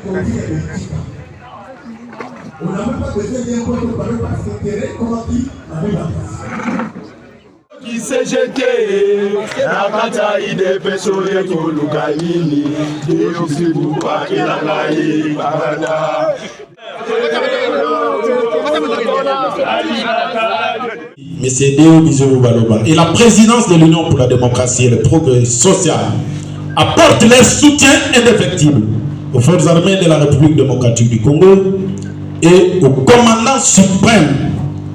On n'a même pas besoin d'un compte parler parce que terrain, comment qui n'a même pas. Qui s'est jeté, la bataille des personnes qui ont l'occasion, et aussi vous pas qu'il a gagné, Barada. Monsieur Déo Bizou Baloba et la présidence de l'Union pour la démocratie et le progrès social apportent leur soutien indéfectible aux forces armées de la République démocratique du Congo et au commandant suprême,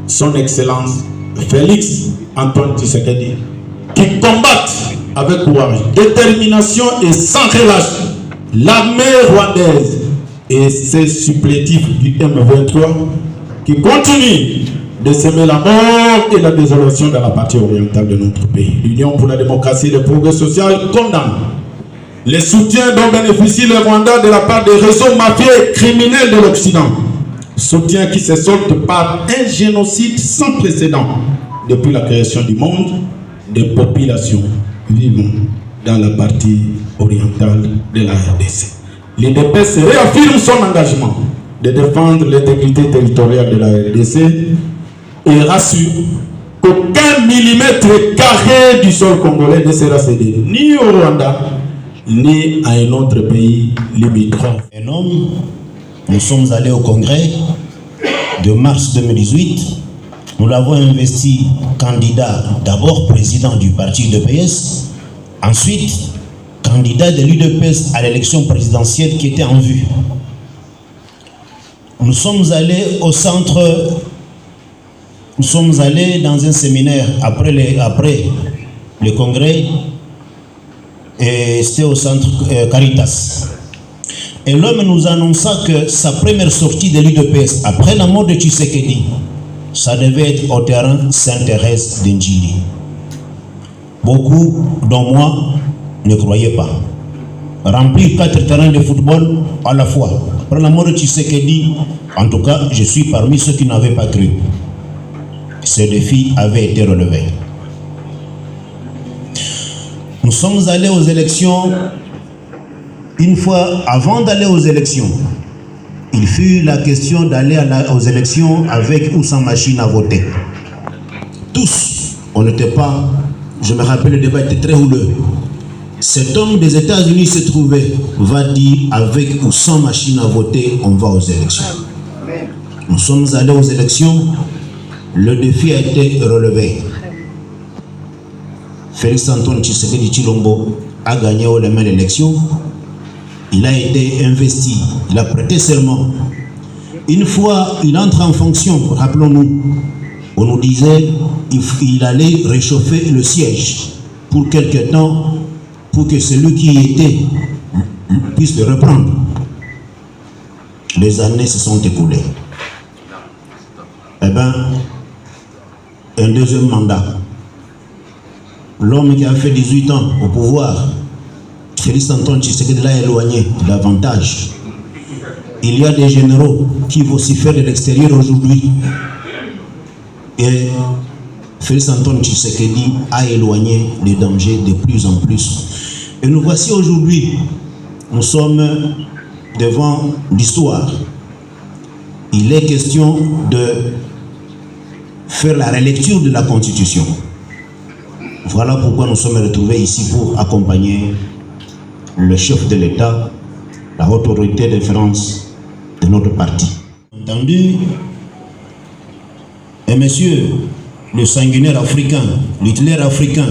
son Excellence Félix Antoine Tshisekedi, qui combattent avec courage, détermination et sans relâche l'armée rwandaise et ses supplétifs du M23 qui continuent de semer la mort et la désolation dans la partie orientale de notre pays. L'Union pour la démocratie et le progrès social condamne les soutiens dont bénéficie le Rwanda de la part des réseaux mafieux et criminels de l'Occident. Soutien qui se solde par un génocide sans précédent depuis la création du monde des populations vivant dans la partie orientale de la RDC. L'UDPS réaffirme son engagement de défendre l'intégrité territoriale de la RDC et rassure qu'aucun millimètre carré du sol congolais ne sera cédé ni au Rwanda ni à un autre pays limitrophe. Nous sommes allés au congrès de mars 2018. Nous l'avons investi candidat, d'abord président du parti UDPS, ensuite candidat de l'UDPS à l'élection présidentielle qui était en vue. Nous sommes allés au centre, nous sommes allés dans un séminaire après le congrès, et c'était au centre Caritas. Et l'homme nous annonça que sa première sortie de l'UDPS après la mort de Tshisekedi, ça devait être au terrain Sainte-Thérèse d'Ndjili. Beaucoup, dont moi, ne croyaient pas. Remplir 4 terrains de football à la fois. Après la mort de Tshisekedi, en tout cas, je suis parmi ceux qui n'avaient pas cru. Ce défi avait été relevé. Nous sommes allés aux élections. Une fois, avant d'aller aux élections, il fut la question d'aller aux élections avec ou sans machine à voter. Tous, on n'était pas, je me rappelle, le débat était très houleux. Cet homme des États-Unis se trouvait, va dire, avec ou sans machine à voter, on va aux élections. Nous sommes allés aux élections, le défi a été relevé. Félix Antoine Tshisekedi Tshilombo a gagné au lendemain de l'élection. Il a été investi, il a prêté serment. Une fois il entre en fonction, rappelons-nous, on nous disait qu'il allait réchauffer le siège pour quelque temps, pour que celui qui y était puisse le reprendre. Les années se sont écoulées. Eh bien, un deuxième mandat. L'homme qui a fait 18 ans au pouvoir, Félix Antoine Tshisekedi l'a éloigné davantage. Il y a des généraux qui vocifèrent de l'extérieur aujourd'hui. Et Félix Antoine Tshisekedi a éloigné les dangers de plus en plus. Et nous voici aujourd'hui, nous sommes devant l'histoire. Il est question de faire la relecture de la Constitution. Voilà pourquoi nous sommes retrouvés ici pour accompagner le chef de l'État, la haute autorité de référence de notre parti. Entendu, et monsieur le sanguinaire africain, l'Hitler africain,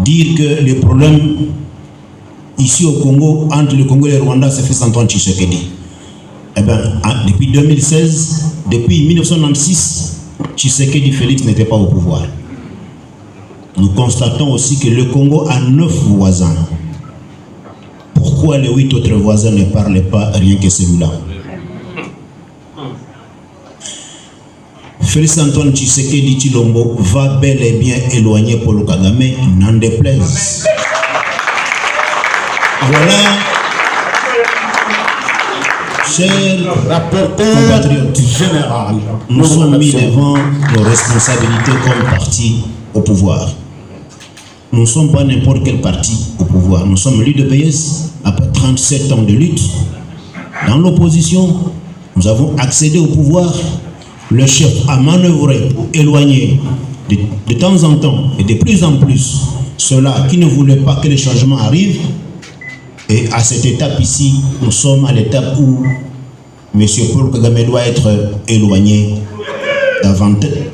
dire que les problèmes ici au Congo, entre le Congo et le Rwanda, c'est Félix Antoine Tshisekedi. Eh bien, depuis 2016, depuis 1996, Tshisekedi Félix n'était pas au pouvoir. Nous constatons aussi que le Congo a 9 voisins. Pourquoi les 8 autres voisins ne parlent pas rien que celui-là? Félix Antoine Tshisekedi Tshilombo va bel et bien éloigner Paul Kagame, n'en déplaise. Voilà, chers compatriotes, nous sommes mis devant nos responsabilités comme parti au pouvoir. Nous ne sommes pas n'importe quel parti au pouvoir. Nous sommes l'UDPS, après 37 ans de lutte. Dans l'opposition, nous avons accédé au pouvoir. Le chef a manœuvré pour éloigner de temps en temps et de plus en plus ceux-là qui ne voulaient pas que les changements arrivent. Et à cette étape ici, nous sommes à l'étape où M. Paul Kagame doit être éloigné,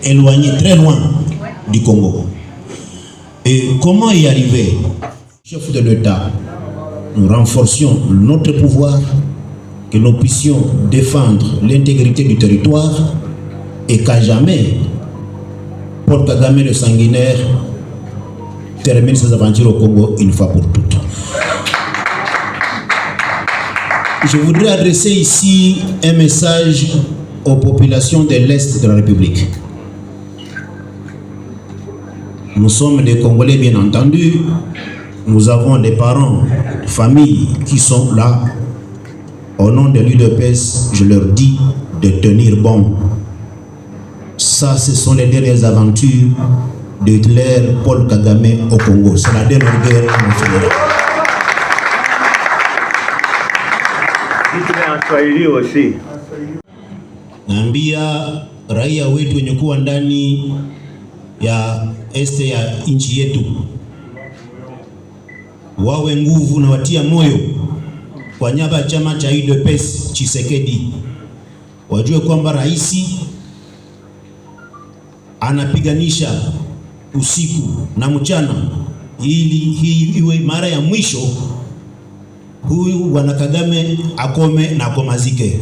éloigné très loin du Congo. Et comment y arriver? Chef de l'État, nous renforcions notre pouvoir, que nous puissions défendre l'intégrité du territoire et qu'à jamais Paul Kagame le sanguinaire termine ses aventures au Congo une fois pour toutes. Je voudrais adresser ici un message aux populations de l'Est de la République. Nous sommes des Congolais, bien entendu. Nous avons des parents, des familles qui sont là. Au nom de l'UDPS, je leur dis de tenir bon. Ça, ce sont les dernières aventures de Hitler, Paul Kagame au Congo. C'est la dernière guerre nationale. Naambia raia wetu wenye kuwa ndani ya este ya nchi yetu wawe nguvu na watia moyo kwa niaba ya chama cha UDPS Tshisekedi. Wajue kwamba rais anapiganisha usiku na mchana ili hii iwe mara ya mwisho huyu bwana Kagame akome na akomazike.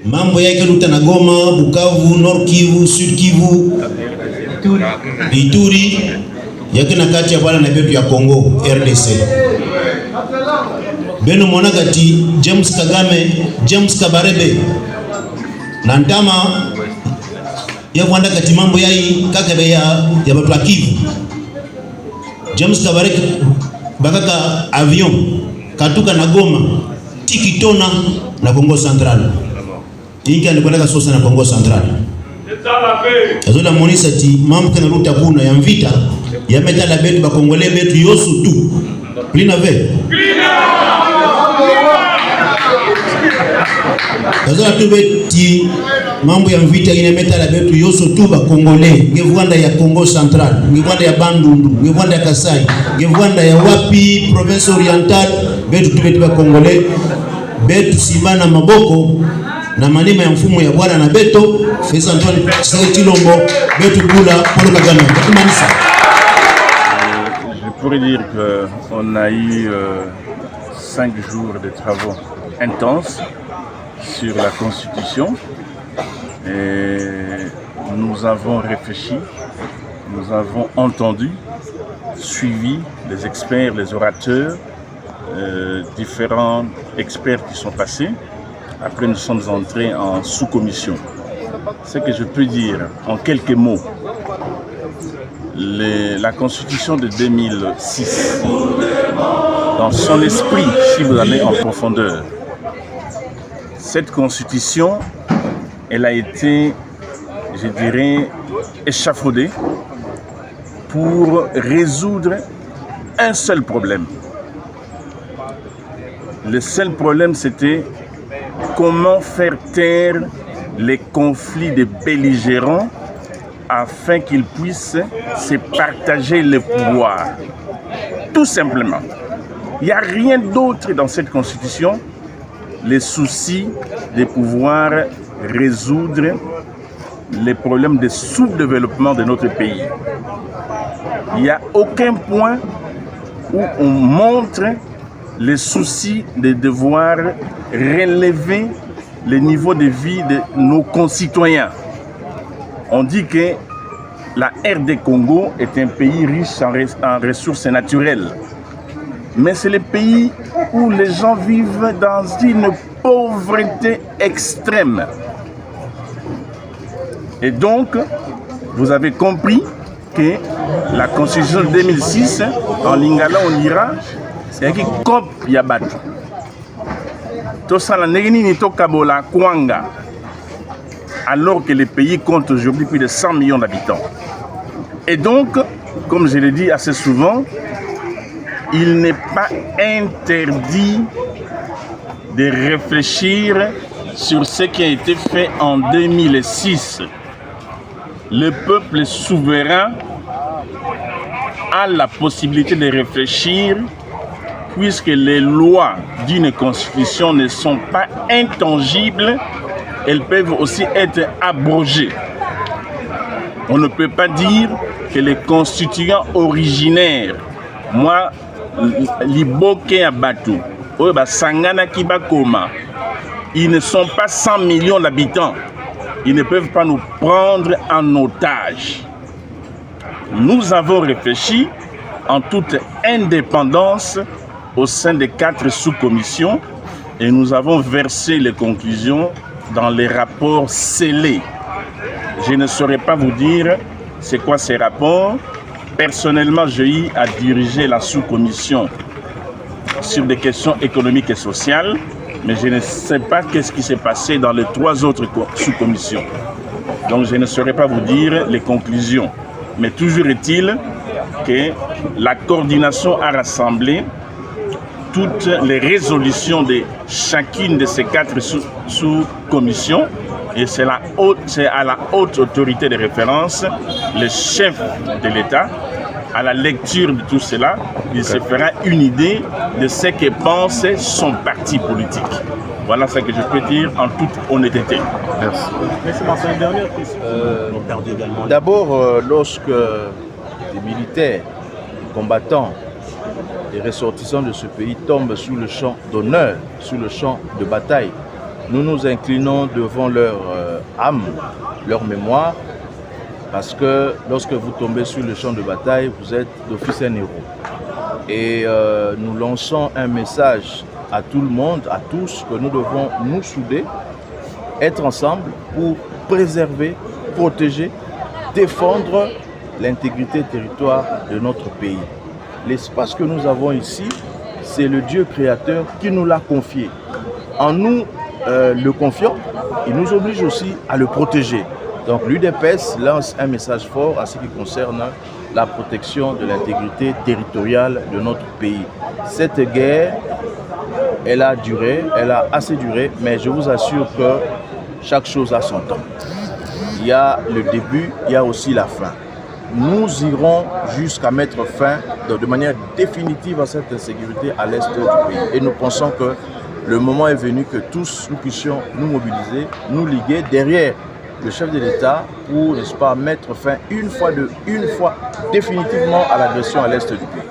Mambo yake Luta na Goma, Bukavu, Nord Kivu, Sud Kivu, Ituri yake na kati ya bwana na betu ya Congo RDC. Beno monagati James Kagame, James Kabarebe na ndama ya kwanda kati mambo yai kakabe ya batu wa Kivu. James Kabarebe bakaka avion katuka na Goma tikitona na Congo Central. Ingi anakwenda sosa na Congo Central. Azola monisa ti mambo kana Luta kuna ya mvita ya metala betu ba Kongole betu yosu tu. Plina ve. Azola tu beti mambo ya mvita ina metala betu yosu tu ba Kongole. Ngevwanda ya Congo Central, ngevwanda ya Bandundu, ngevwanda ya Kasai, ngevwanda ya wapi province oriental betu tu beti ba Kongole. Betu simana maboko na manima ya mfumo ya bwana na beto Félix Antoine Tshilombo betu kula Paul Kagame. Je pourrais dire qu'on a eu 5 jours de travaux intenses sur la Constitution et nous avons réfléchi, nous avons entendu, suivi les experts, les orateurs, différents experts qui sont passés. Après, nous sommes entrés en sous-commission. Ce que je peux dire en quelques mots, la Constitution de 2006, dans son esprit, si vous allez en profondeur, cette Constitution, elle a été, je dirais, échafaudée pour résoudre un seul problème. Le seul problème, c'était comment faire taire les conflits des belligérants afin qu'ils puissent se partager le pouvoir. Tout simplement. Il n'y a rien d'autre dans cette constitution, les soucis de pouvoir résoudre les problèmes de sous-développement de notre pays. Il n'y a aucun point où on montre les soucis de devoir relever le niveau de vie de nos concitoyens. On dit que la RD Congo est un pays riche en ressources naturelles. Mais c'est le pays où les gens vivent dans une pauvreté extrême. Et donc, vous avez compris que la Constitution de 2006, en lingala on dira, c'est qui cop yabat. Tout ça, la négini to kabola kwanga. Alors que le pays compte aujourd'hui plus de 100 millions d'habitants. Et donc, comme je l'ai dit assez souvent, il n'est pas interdit de réfléchir sur ce qui a été fait en 2006. Le peuple souverain a la possibilité de réfléchir puisque les lois d'une constitution ne sont pas intangibles, elles peuvent aussi être abrogées. On ne peut pas dire que les constituants originaires, moi, Liboke Abatu, Sangana Kibakoma, ils ne sont pas 100 millions d'habitants. Ils ne peuvent pas nous prendre en otage. Nous avons réfléchi en toute indépendance au sein des 4 sous-commissions et nous avons versé les conclusions dans les rapports scellés. Je ne saurais pas vous dire c'est quoi ces rapports. Personnellement, j'ai eu à diriger la sous-commission sur des questions économiques et sociales, mais je ne sais pas qu'est-ce qui s'est passé dans les 3 autres sous-commissions. Donc je ne saurais pas vous dire les conclusions. Mais toujours est-il que la coordination a rassemblé toutes les résolutions de chacune de ces 4 sous-commissions et c'est à la haute autorité de référence, le chef de l'État, à la lecture de tout cela, il se fera une idée de ce que pense son parti politique. Voilà ce que je peux dire en toute honnêteté. Merci. Une dernière question. D'abord, lorsque des militaires, combattants, des ressortissants de ce pays tombent sous le champ d'honneur, sous le champ de bataille, nous nous inclinons devant leur âme, leur mémoire, parce que lorsque vous tombez sur le champ de bataille, vous êtes d'office un héros. Et nous lançons un message à tout le monde, à tous, que nous devons nous souder, être ensemble pour préserver, protéger, défendre l'intégrité territoriale de notre pays. L'espace que nous avons ici, c'est le Dieu créateur qui nous l'a confié. En nous le confiant, il nous oblige aussi à le protéger. Donc l'UDPS lance un message fort à ce qui concerne la protection de l'intégrité territoriale de notre pays. Cette guerre, elle a duré, elle a assez duré, mais je vous assure que chaque chose a son temps. Il y a le début, il y a aussi la fin. Nous irons jusqu'à mettre fin de manière définitive à cette insécurité à l'est du pays. Et nous pensons que le moment est venu que tous nous puissions nous mobiliser, nous liguer derrière le chef de l'État pour, n'est-ce pas, mettre fin une fois définitivement à l'agression à l'est du pays.